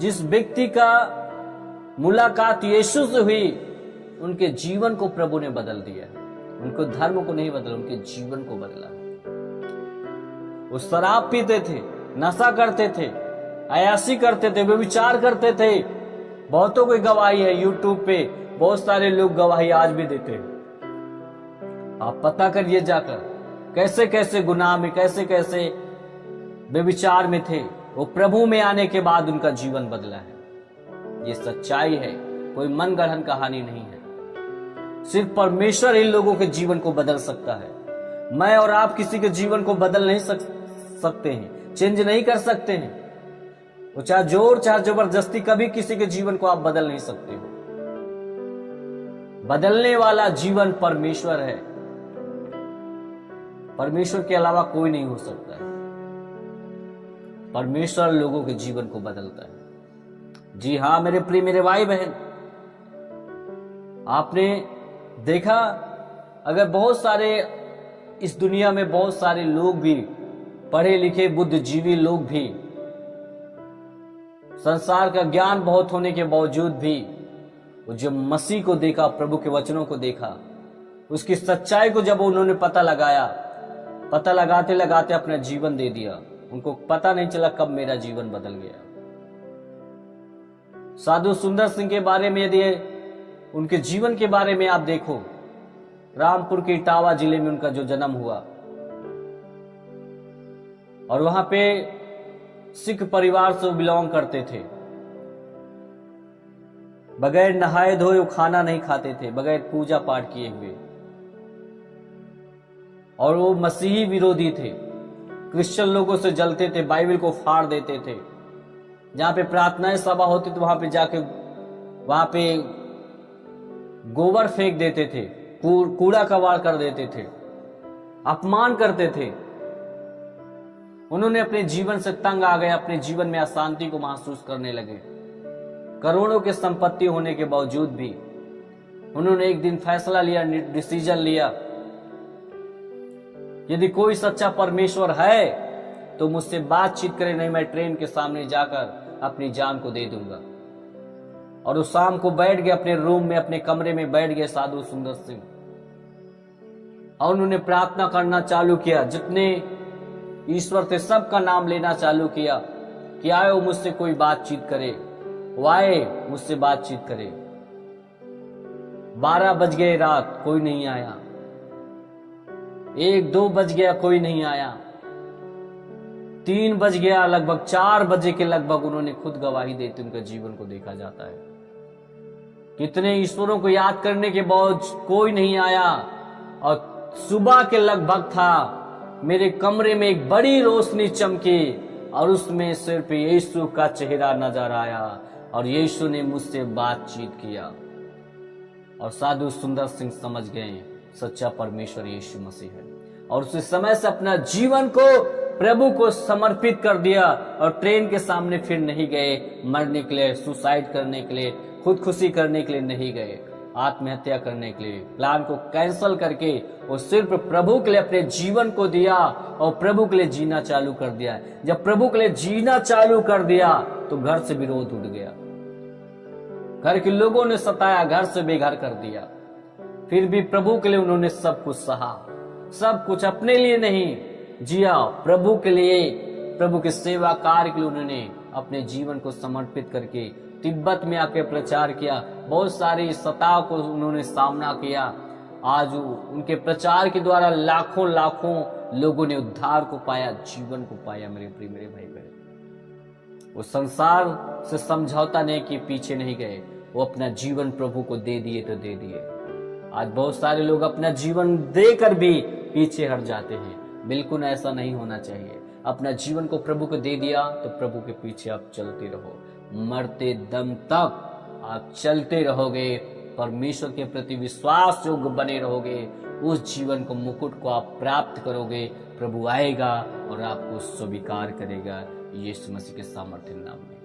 जिस व्यक्ति का मुलाकात यीशु से हुई, उनके जीवन को प्रभु ने बदल दिया। उनको धर्म को नहीं बदला, उनके जीवन को बदला। वो शराब पीते थे, नशा करते थे, अयासी करते थे, व्यभिचार करते थे। बहुतों की गवाही है, यूट्यूब पे बहुत सारे लोग गवाही आज भी देते हैं। आप पता करिए जाकर कैसे कैसे गुनाह में, कैसे कैसे व्यभिचार में थे। वो प्रभु में आने के बाद उनका जीवन बदला है। ये सच्चाई है, कोई मन गढ़ंत कहानी नहीं है। सिर्फ परमेश्वर इन लोगों के जीवन को बदल सकता है। मैं और आप किसी के जीवन को बदल नहीं सकते हैं, चेंज नहीं कर सकते हैं। वो चाहे जोर चाहे जबरदस्ती, कभी किसी के जीवन को आप बदल नहीं सकते हो। बदलने वाला जीवन परमेश्वर है। परमेश्वर के अलावा कोई नहीं हो सकता है। परमेश्वर लोगों के जीवन को बदलता है। जी हाँ मेरे प्रिय, मेरे भाई बहन, आपने देखा अगर बहुत सारे इस दुनिया में बहुत सारे लोग भी, पढ़े लिखे बुद्धिजीवी लोग भी, संसार का ज्ञान बहुत होने के बावजूद भी, वो जब मसीह को देखा, प्रभु के वचनों को देखा, उसकी सच्चाई को जब उन्होंने पता लगाया, पता लगाते लगाते अपना जीवन दे दिया। उनको पता नहीं चला कब मेरा जीवन बदल गया। साधु सुंदर सिंह के बारे में यदि उनके जीवन के बारे में आप देखो, रामपुर के इटावा जिले में उनका जो जन्म हुआ, और वहां पे सिख परिवार से बिलोंग करते थे। बगैर नहाए धोए वो खाना नहीं खाते थे, बगैर पूजा पाठ किए हुए। और वो मसीही विरोधी थे, क्रिश्चियन लोगों से जलते थे, बाइबल को फाड़ देते थे। जहां पे प्रार्थनाएं सभा होती तो वहां पे जाके वहां पे गोबर फेंक देते थे, कूड़ा कबाड़ कर देते थे, अपमान करते थे। उन्होंने अपने जीवन से तंग आ गए, अपने जीवन में अशांति को महसूस करने लगे। करोड़ों की संपत्ति होने के बावजूद भी उन्होंने एक दिन फैसला लिया, डिसीजन लिया, यदि कोई सच्चा परमेश्वर है तो मुझसे बातचीत करे, नहीं मैं ट्रेन के सामने जाकर अपनी जान को दे दूंगा। और उस शाम को बैठ गए अपने रूम में, अपने कमरे में बैठ गए साधु सुंदर सिंह, और उन्होंने प्रार्थना करना चालू किया। जितने ईश्वर थे सबका नाम लेना चालू किया कि आए वो मुझसे कोई बातचीत करे, वो आए मुझसे बातचीत करे। 12 बज गए रात, कोई नहीं आया। 1-2 बज गया, कोई नहीं आया। 3 बज गया, लगभग 4 बजे के लगभग उन्होंने खुद गवाही देते उनके जीवन को देखा जाता है। कितने ईश्वरों को याद करने के बावजूद कोई नहीं आया। और सुबह के लगभग था, मेरे कमरे में एक बड़ी रोशनी चमकी और उसमें सिर्फ यीशु का चेहरा नजर आया और यीशु ने मुझसे बातचीत किया। और साधु सुंदर सिंह समझ गए सच्चा परमेश्वर यीशु मसीह है, और उसी समय से अपना जीवन को प्रभु को समर्पित कर दिया। और ट्रेन के सामने फिर नहीं गए मरने के लिए, सुसाइड करने के लिए, खुदकुशी करने के लिए नहीं गए, आत्महत्या करने के लिए। प्लान को कैंसिल करके वो सिर्फ प्रभु के लिए अपने जीवन को दिया और प्रभु के लिए जीना चालू कर दिया। जब प्रभु के लिए जीना चालू कर दिया तो घर से विरोध उठ गया, घर के लोगों ने सताया, घर से बेघर कर दिया। फिर भी प्रभु के लिए उन्होंने सब कुछ सहा, सब कुछ अपने लिए नहीं जिया, प्रभु के लिए, प्रभु के सेवा कार्य के लिए उन्होंने अपने जीवन को समर्पित करके तिब्बत में आके प्रचार किया। बहुत सारी सताव को उन्होंने सामना किया। आज उनके प्रचार के द्वारा लाखों लाखों लोगों ने उद्धार को पाया, जीवन को पाया। मेरे प्रिय मेरे भाई बहन, वो संसार से समझौता नहीं कि पीछे नहीं गए, वो अपना जीवन प्रभु को दे दिए तो दे दिए। आज बहुत सारे लोग अपना जीवन देकर भी पीछे हट जाते हैं। बिल्कुल ऐसा नहीं होना चाहिए। अपना जीवन को प्रभु को दे दिया तो प्रभु के पीछे आप चलते रहो, मरते दम तक आप चलते रहोगे, परमेश्वर के प्रति विश्वास योग्य बने रहोगे। उस जीवन को, मुकुट को आप प्राप्त करोगे। प्रभु आएगा और आपको स्वीकार करेगा यीशु मसीह के सामर्थ्य नाम में।